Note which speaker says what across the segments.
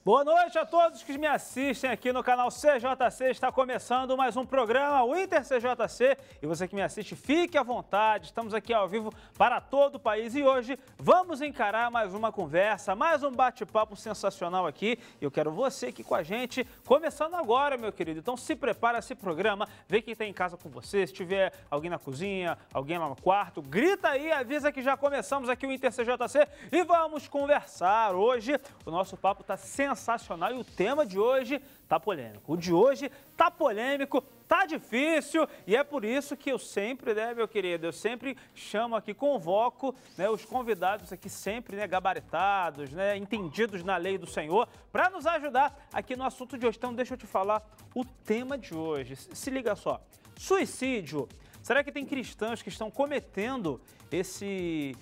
Speaker 1: Boa noite a todos que me assistem aqui no canal CJC. Está começando mais um programa, o Inter CJC. E você que me assiste, fique à vontade. Estamos aqui ao vivo para todo o país. E hoje vamos encarar mais uma conversa, mais um bate-papo sensacional aqui. Eu quero você aqui com a gente, começando agora, meu querido. Então se prepara, se programa, vê quem está em casa com você. Se tiver alguém na cozinha, alguém lá no quarto, grita aí, avisa que já começamos aqui o Inter CJC e vamos conversar. Hoje o nosso papo está sensacional e o tema de hoje tá polêmico. O de hoje tá polêmico, tá difícil e é por isso que eu sempre, né, meu querido, eu sempre chamo aqui, convoco, né, os convidados aqui sempre, né, gabaritados, né, entendidos na lei do Senhor, para nos ajudar aqui no assunto de hoje. Então deixa eu te falar o tema de hoje. Se liga só, suicídio. Será que tem cristãos que estão cometendo esse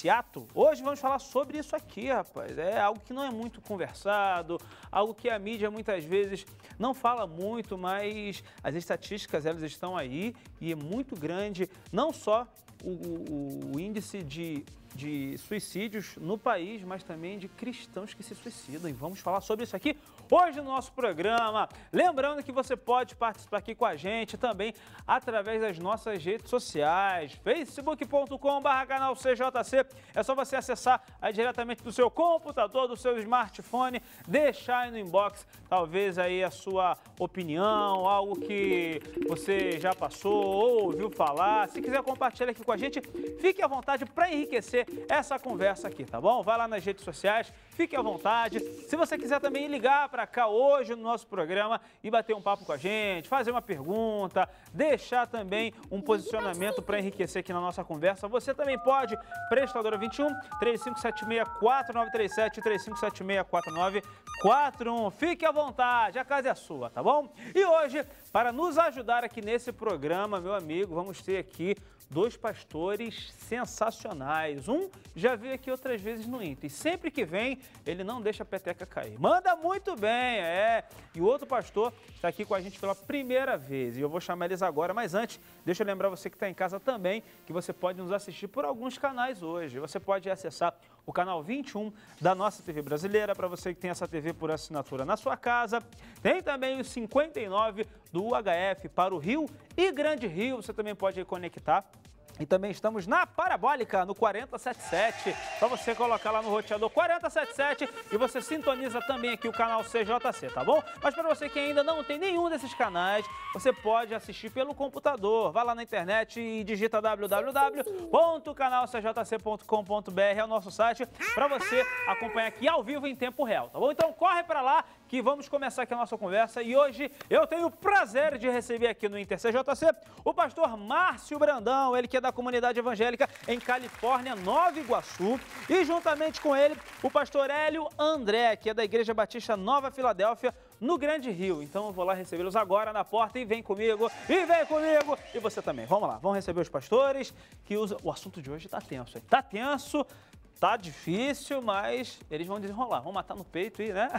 Speaker 1: ato? Hoje vamos falar sobre isso aqui, rapaz. É algo que não é muito conversado, algo que a mídia muitas vezes não fala muito, mas as estatísticas elas estão aí e é muito grande, não só o índice de suicídios no país, mas também de cristãos que se suicidam. E vamos falar sobre isso aqui hoje no nosso programa. Lembrando que você pode participar aqui com a gente também através das nossas redes sociais, facebook.com/canal CJC. É só você acessar aí diretamente do seu computador, do seu smartphone, deixar aí no inbox talvez aí a sua opinião, algo que você já passou ou ouviu falar. Se quiser compartilhar aqui com a gente, fique à vontade para enriquecer essa conversa aqui, tá bom? Vai lá nas redes sociais, fique à vontade. Se você quiser também ligar para cá hoje no nosso programa e bater um papo com a gente, fazer uma pergunta, deixar também um posicionamento para enriquecer aqui na nossa conversa, você também pode, prestadora 21 3576 4937 3576 4941. Fique à vontade, a casa é sua, tá bom? E hoje, para nos ajudar aqui nesse programa, meu amigo, vamos ter aqui dois pastores sensacionais. Um já veio aqui outras vezes no Inter e sempre que vem, ele não deixa a peteca cair. Manda muito bem, E o outro pastor está aqui com a gente pela primeira vez e eu vou chamar eles agora, mas antes, deixa eu lembrar você que está em casa também, que você pode nos assistir por alguns canais hoje. Você pode acessar o canal 21 da nossa TV brasileira, para você que tem essa TV por assinatura na sua casa. Tem também o 59 do UHF para o Rio e Grande Rio, você também pode conectar. E também estamos na Parabólica, no 4077, para você colocar lá no roteador 4077 e você sintoniza também aqui o canal CJC, tá bom? Mas para você que ainda não tem nenhum desses canais, você pode assistir pelo computador. Vai lá na internet e digita www.canalcjc.com.br, é o nosso site, para você acompanhar aqui ao vivo em tempo real, tá bom? Então corre para lá que vamos começar aqui a nossa conversa e hoje eu tenho o prazer de receber aqui no Inter CJC o pastor Márcio Brandão, ele que é da comunidade evangélica em Califórnia, Nova Iguaçu, e juntamente com ele o pastor Hélio André, que é da Igreja Batista Nova Filadélfia, no Grande Rio. Então eu vou lá recebê-los agora na porta e vem comigo, e você também. Vamos lá, vamos receber os pastores, que o assunto de hoje tá tenso, hein? Tá tenso. Tá difícil, mas eles vão desenrolar. Vão matar no peito e, né?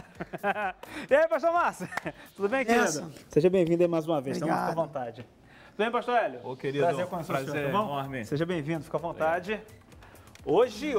Speaker 1: E aí, pastor Márcio? Tudo bem, querido? Seja bem-vindo aí mais uma vez. Obrigado. Então, fica à vontade. Tudo bem, pastor Hélio?
Speaker 2: Ô, querido.
Speaker 1: Prazer conhecer o senhor, tá bom?
Speaker 2: Enorme.
Speaker 1: Seja bem-vindo, fica à vontade. Hoje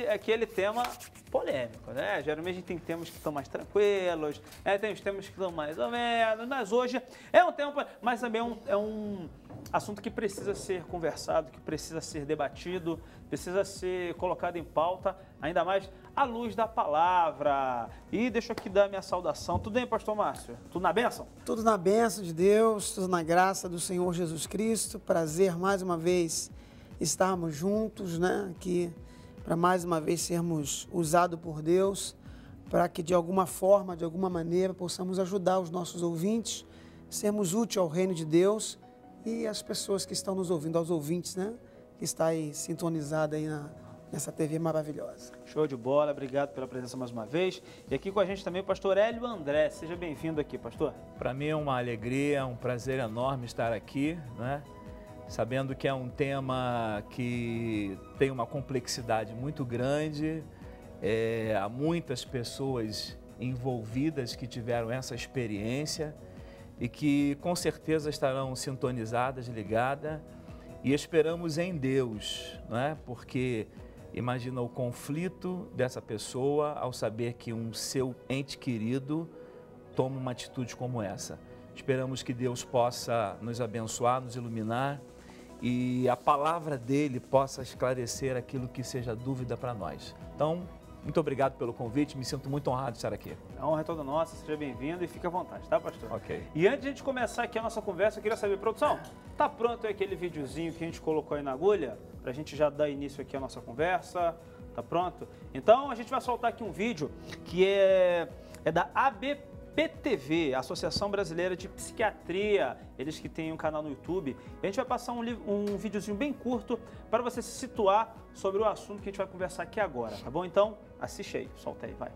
Speaker 1: é aquele tema polêmico, né? Geralmente a gente tem temas que estão mais tranquilos, tem os temas que estão mais ou menos, mas hoje é um tema, mas também é um assunto que precisa ser conversado, que precisa ser debatido, precisa ser colocado em pauta, ainda mais à luz da palavra. E deixa eu aqui dar minha saudação. Tudo bem, pastor Márcio? Tudo na bênção?
Speaker 3: Tudo na bênção de Deus, tudo na graça do Senhor Jesus Cristo. Prazer mais uma vez estarmos juntos, né? Aqui para mais uma vez sermos usados por Deus, para que de alguma forma, de alguma maneira, possamos ajudar os nossos ouvintes, sermos úteis ao reino de Deus e as pessoas que estão nos ouvindo, aos ouvintes, né? Que está aí sintonizada aí nessa TV maravilhosa.
Speaker 1: Show de bola, obrigado pela presença mais uma vez. E aqui com a gente também o pastor Hélio André. Seja bem-vindo aqui, pastor.
Speaker 2: Para mim é uma alegria, um prazer enorme estar aqui, né? Sabendo que é um tema que tem uma complexidade muito grande, há muitas pessoas envolvidas que tiveram essa experiência e que com certeza estarão sintonizadas, ligadas, e esperamos em Deus, né? Porque Imagina o conflito dessa pessoa ao saber que um seu ente querido toma uma atitude como essa. Esperamos que Deus possa nos abençoar, nos iluminar e a palavra dele possa esclarecer aquilo que seja dúvida para nós. Então, muito obrigado pelo convite, me sinto muito honrado de estar aqui.
Speaker 1: A honra é toda nossa, seja bem-vindo e fique à vontade, tá, pastor?
Speaker 2: Ok.
Speaker 1: E antes de a gente começar aqui a nossa conversa, eu queria saber, produção, tá pronto aí aquele videozinho que a gente colocou aí na agulha? Pra gente já dar início aqui à nossa conversa, tá pronto? Então, a gente vai soltar aqui um vídeo que é da ABPTV, Associação Brasileira de Psiquiatria, eles que têm um canal no YouTube. A gente vai passar um videozinho bem curto para você se situar sobre o assunto que a gente vai conversar aqui agora, tá bom? Então, assiste aí, solta aí, vai.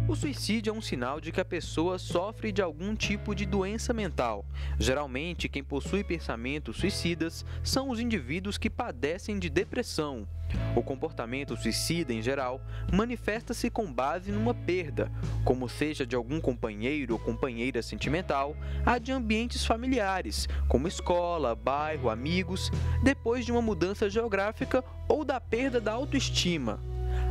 Speaker 4: O suicídio é um sinal de que a pessoa sofre de algum tipo de doença mental. Geralmente, quem possui pensamentos suicidas são os indivíduos que padecem de depressão. O comportamento suicida, em geral, manifesta-se com base numa perda, como seja de algum companheiro ou companheira sentimental, a de ambientes familiares, como escola, bairro, amigos, depois de uma mudança geográfica ou da perda da autoestima.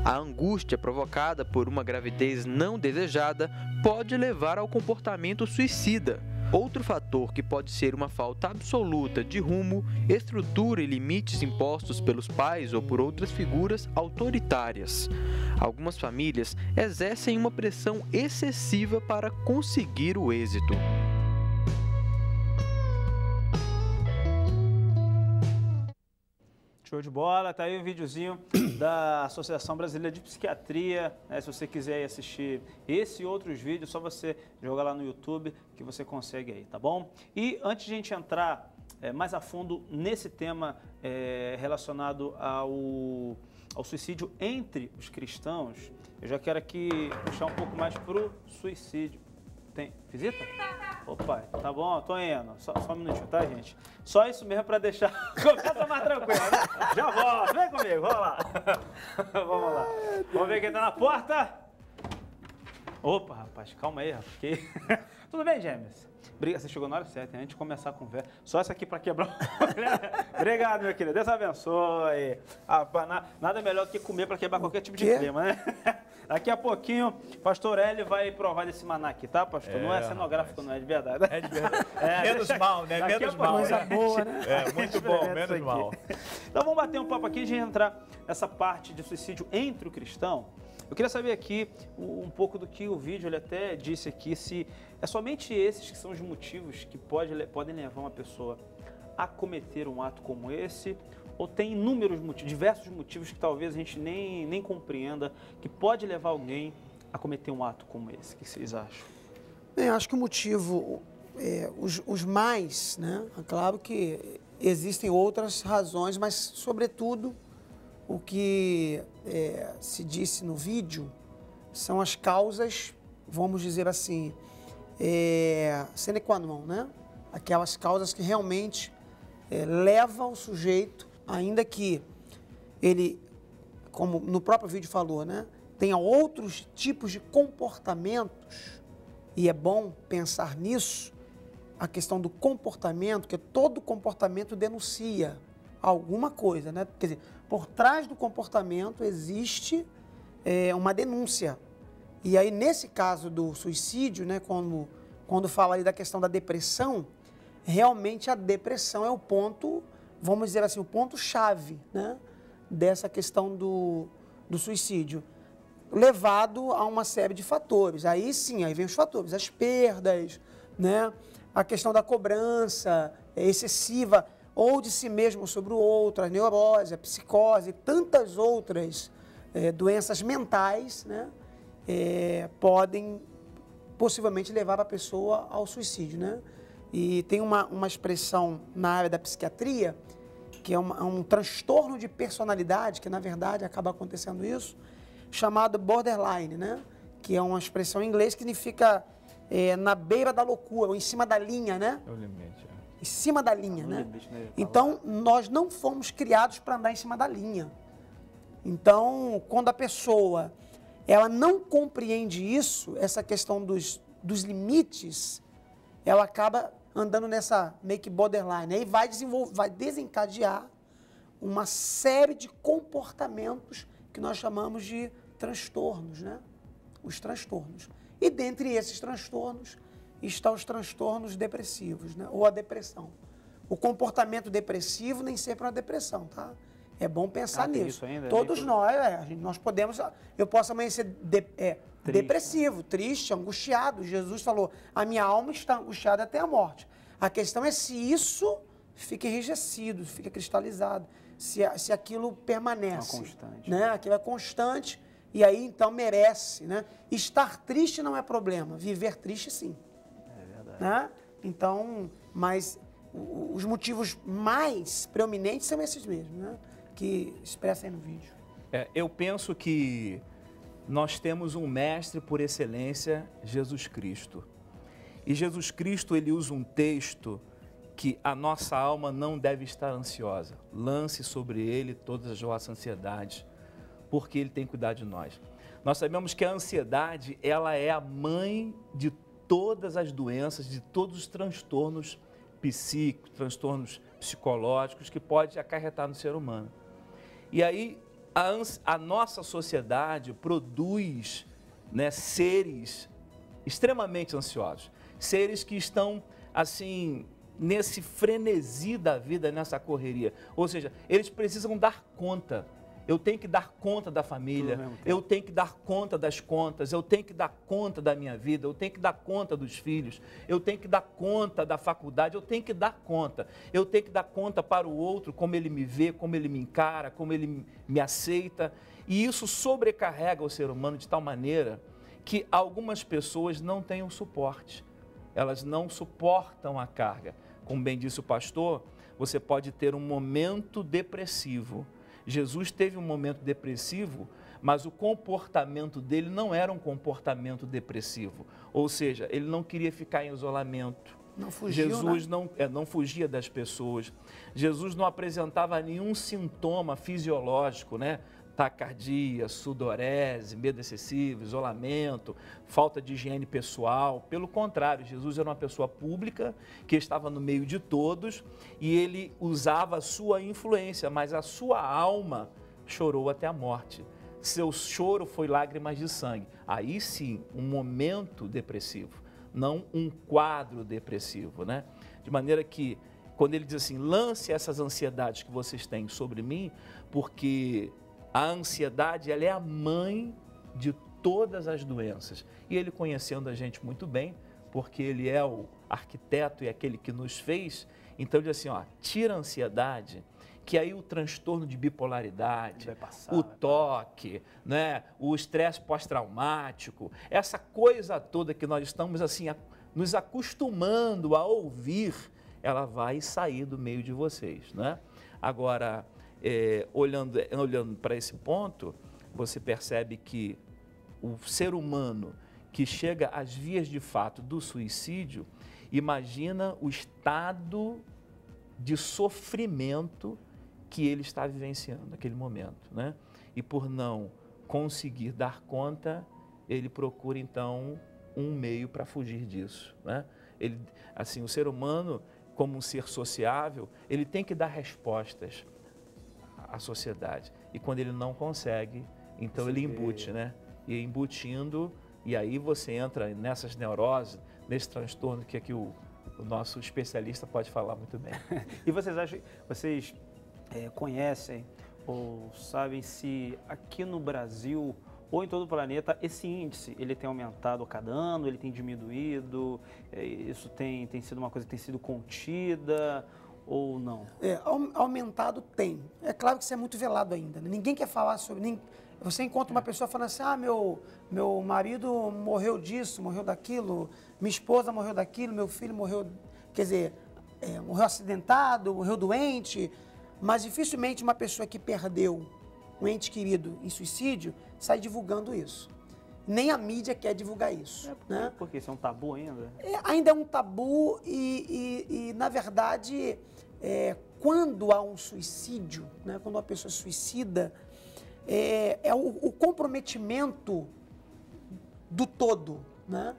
Speaker 4: A angústia provocada por uma gravidez não desejada pode levar ao comportamento suicida. Outro fator que pode ser uma falta absoluta de rumo, estrutura e limites impostos pelos pais ou por outras figuras autoritárias. Algumas famílias exercem uma pressão excessiva para conseguir o êxito.
Speaker 1: Show de bola, tá aí o videozinho da Associação Brasileira de Psiquiatria, né? Se você quiser assistir esse e outros vídeos, é só você jogar lá no YouTube que você consegue aí, tá bom? E antes de a gente entrar mais a fundo nesse tema relacionado ao suicídio entre os cristãos, eu já quero aqui puxar um pouco mais pro suicídio. Tem visita? Opa, tá bom, tô indo. Só um minutinho, tá, gente? Só isso mesmo pra deixar a conversa mais tranquila, né? Já volto, vem comigo, vamos lá. Vamos lá. Vamos ver quem tá na porta. Opa, rapaz, calma aí, rapaz. Tudo bem, James? Você chegou na hora certa, antes de começar a conversa. Só essa aqui pra quebrar o... Obrigado, meu querido. Deus abençoe. Nada melhor do que comer pra quebrar qualquer tipo de clima, né? Daqui a pouquinho, pastor Hélio vai provar desse maná aqui, tá, pastor? Não é cenográfico, não, é de verdade.
Speaker 2: É de verdade. Menos mal, né? Menos mal.
Speaker 3: Coisa boa, né?
Speaker 2: Muito bom, menos mal.
Speaker 1: Então vamos bater um papo aqui antes de entrar nessa parte de suicídio entre o cristão. Eu queria saber aqui um pouco do que o vídeo ele até disse aqui, se é somente esses que são os motivos que podem levar uma pessoa a cometer um ato como esse, ou tem inúmeros motivos, diversos motivos que talvez a gente nem compreenda, que pode levar alguém a cometer um ato como esse. O que vocês acham?
Speaker 3: Bem, eu acho que o motivo, os mais, né? É claro que existem outras razões, mas, sobretudo, o que se disse no vídeo são as causas, vamos dizer assim, sine qua non, né? Aquelas causas que realmente levam o sujeito, ainda que ele, como no próprio vídeo falou, né, tenha outros tipos de comportamentos, e é bom pensar nisso, a questão do comportamento, que todo comportamento denuncia alguma coisa, né? Quer dizer, por trás do comportamento existe uma denúncia. E aí, nesse caso do suicídio, né, quando fala aí da questão da depressão, realmente a depressão é o ponto, vamos dizer assim, o ponto-chave, né, dessa questão do suicídio, levado a uma série de fatores. Aí sim, aí vem os fatores, as perdas, né, a questão da cobrança excessiva, ou de si mesmo sobre o outro, a neurose, a psicose, tantas outras doenças mentais, né, podem possivelmente levar a pessoa ao suicídio, né? E tem uma expressão na área da psiquiatria, que é um transtorno de personalidade, que na verdade acaba acontecendo isso, chamado borderline, né? Que é uma expressão em inglês que significa na beira da loucura, ou em cima da linha, né?
Speaker 2: É o limite.
Speaker 3: Em cima da linha, né? Então, nós não fomos criados para andar em cima da linha. Então, quando a pessoa ela não compreende isso, essa questão dos limites, ela acaba andando nessa meio que borderline. Aí vai desencadear uma série de comportamentos que nós chamamos de transtornos, né? Os transtornos. E dentre esses transtornos estão os transtornos depressivos, né? Ou a depressão. O comportamento depressivo nem sempre é uma depressão, tá? É bom pensar nisso.
Speaker 1: Isso ainda,
Speaker 3: Todos nós podemos, eu posso amanhecer depressivo, triste, angustiado. Jesus falou, a minha alma está angustiada até a morte. A questão é se isso fica enrijecido, fica cristalizado, se aquilo permanece.
Speaker 1: Constante.
Speaker 3: Né? Aquilo é constante e aí então merece. Né? Estar triste não é problema, viver triste sim.
Speaker 1: É verdade.
Speaker 3: Né? Então, mas os motivos mais preeminentes são esses mesmos, né? Que expressa aí no vídeo.
Speaker 2: Eu penso que nós temos um mestre por excelência, Jesus Cristo. E Jesus Cristo, ele usa um texto que a nossa alma não deve estar ansiosa. Lance sobre ele todas as vossas ansiedades, porque ele tem cuidado de nós. Nós sabemos que a ansiedade, ela é a mãe de todas as doenças, de todos os transtornos psíquicos, transtornos psicológicos que pode acarretar no ser humano. E aí, a nossa sociedade produz, né, seres extremamente ansiosos, seres que estão, assim, nesse frenesi da vida, nessa correria. Ou seja, eles precisam dar conta. Eu tenho que dar conta da família, eu tenho que dar conta das contas, eu tenho que dar conta da minha vida, eu tenho que dar conta dos filhos, eu tenho que dar conta da faculdade, eu tenho que dar conta. Eu tenho que dar conta para o outro, como ele me vê, como ele me encara, como ele me aceita. E isso sobrecarrega o ser humano de tal maneira que algumas pessoas não têm o suporte. Elas não suportam a carga. Como bem disse o pastor, você pode ter um momento depressivo. Jesus teve um momento depressivo, mas o comportamento dele não era um comportamento depressivo. Ou seja, ele não queria ficar em isolamento.
Speaker 3: Não fugiu,
Speaker 2: Jesus não fugia das pessoas. Jesus não apresentava nenhum sintoma fisiológico, né? Taquicardia, sudorese, medo excessivo, isolamento, falta de higiene pessoal. Pelo contrário, Jesus era uma pessoa pública que estava no meio de todos e ele usava a sua influência, mas a sua alma chorou até a morte. Seu choro foi lágrimas de sangue. Aí sim, um momento depressivo, não um quadro depressivo, né? De maneira que, quando ele diz assim, lance essas ansiedades que vocês têm sobre mim, porque a ansiedade, ela é a mãe de todas as doenças. E ele, conhecendo a gente muito bem, porque ele é o arquiteto e aquele que nos fez, então ele diz assim, ó, tira a ansiedade, que aí o transtorno de bipolaridade, o toque, né, o estresse pós-traumático, essa coisa toda que nós estamos assim, nos acostumando a ouvir, ela vai sair do meio de vocês, né? Agora, olhando para esse ponto, você percebe que o ser humano que chega às vias de fato do suicídio, imagina o estado de sofrimento que ele está vivenciando naquele momento, né? E por não conseguir dar conta, ele procura então um meio para fugir disso, né? Ele, assim, o ser humano, como um ser sociável, ele tem que dar respostas à sociedade. E quando ele não consegue, então ele embute, né? E embutindo, e aí você entra nessas neuroses, nesse transtorno que aqui o nosso especialista pode falar muito bem.
Speaker 1: E vocês conhecem ou sabem se aqui no Brasil ou em todo o planeta esse índice ele tem aumentado a cada ano, ele tem diminuído, isso tem sido uma coisa que tem sido contida ou não?
Speaker 3: Aumentado tem. É claro que isso é muito velado ainda, né? Ninguém quer falar sobre... Você encontra uma pessoa falando assim, meu marido morreu disso, morreu daquilo, minha esposa morreu daquilo, meu filho morreu, quer dizer, morreu acidentado, morreu doente, mas dificilmente uma pessoa que perdeu um ente querido em suicídio sai divulgando isso. Nem a mídia quer divulgar isso. Né?
Speaker 1: Porque isso é um tabu ainda?
Speaker 3: Ainda é um tabu e na verdade, quando há um suicídio, né, quando uma pessoa suicida, o comprometimento do todo, né?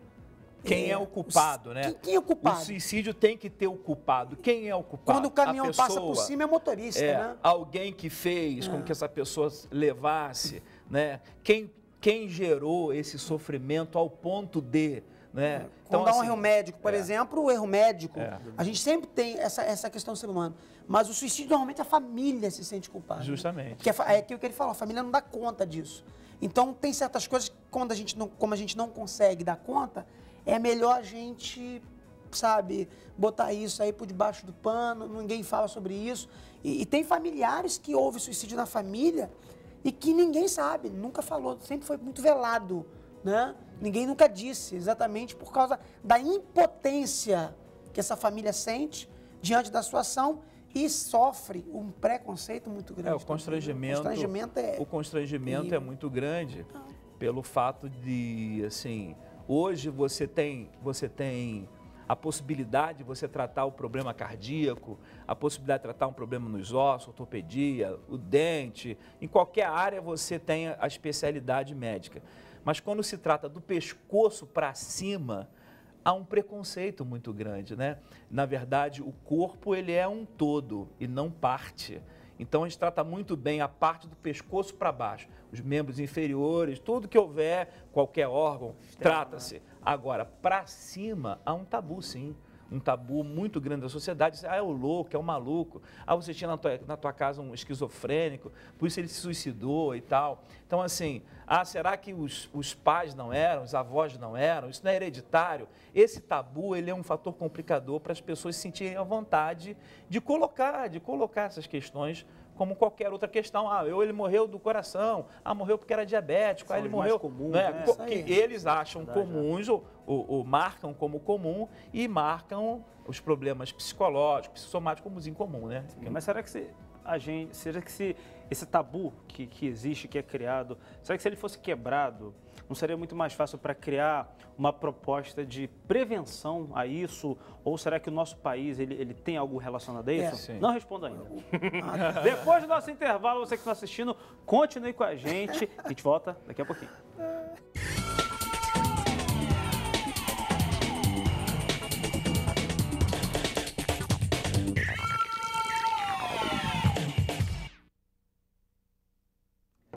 Speaker 2: Quem é o culpado, né?
Speaker 3: Quem é o culpado?
Speaker 2: O suicídio tem que ter o culpado. Quem é o culpado?
Speaker 3: Quando o caminhão passa por cima é motorista, né?
Speaker 2: Alguém que fez com que essa pessoa levasse, né? Quem gerou esse sofrimento ao ponto de, né?
Speaker 3: Quando há um erro médico, por exemplo, o erro médico, a gente sempre tem essa questão do ser humano. Mas o suicídio, normalmente, a família se sente culpada.
Speaker 2: Justamente.
Speaker 3: Porque é aquilo que ele falou, a família não dá conta disso. Então, tem certas coisas que, como a gente não consegue dar conta, é melhor a gente, sabe, botar isso aí por debaixo do pano, ninguém fala sobre isso. E tem familiares que houve suicídio na família e que ninguém sabe, nunca falou, sempre foi muito velado, né? Ninguém nunca disse, exatamente por causa da impotência que essa família sente diante da sua ação e sofre um preconceito muito grande.
Speaker 2: O constrangimento é muito grande pelo fato de, assim, hoje você tem a possibilidade de você tratar o problema cardíaco, a possibilidade de tratar um problema nos ossos, ortopedia, o dente, em qualquer área você tem a especialidade médica. Mas quando se trata do pescoço para cima, há um preconceito muito grande, né? Na verdade, o corpo ele é um todo e não parte. Então a gente trata muito bem a parte do pescoço para baixo, os membros inferiores, tudo que houver, qualquer órgão, trata-se. Agora, para cima, há um tabu, sim. Um tabu muito grande da sociedade. É o louco, é o maluco. Você tinha na tua casa um esquizofrênico, por isso ele se suicidou e tal. Então, assim, será que os pais não eram, os avós não eram? Isso não é hereditário? Esse tabu, ele é um fator complicador para as pessoas se sentirem à vontade de colocar essas questões como qualquer outra questão. Ele morreu do coração, morreu porque era diabético, ele morreu...
Speaker 1: Comuns,
Speaker 2: né? Que eles acham comuns ou marcam como comum e marcam os problemas psicológicos, psicossomáticos como incomum, né?
Speaker 1: Mas será que se esse tabu que existe, que é criado, será que se ele fosse quebrado, não seria muito mais fácil para criar uma proposta de prevenção a isso? Ou será que o nosso país ele tem algo relacionado a isso? Não respondo ainda. Depois do nosso intervalo, você que está assistindo, continue com a gente. A gente volta daqui a pouquinho.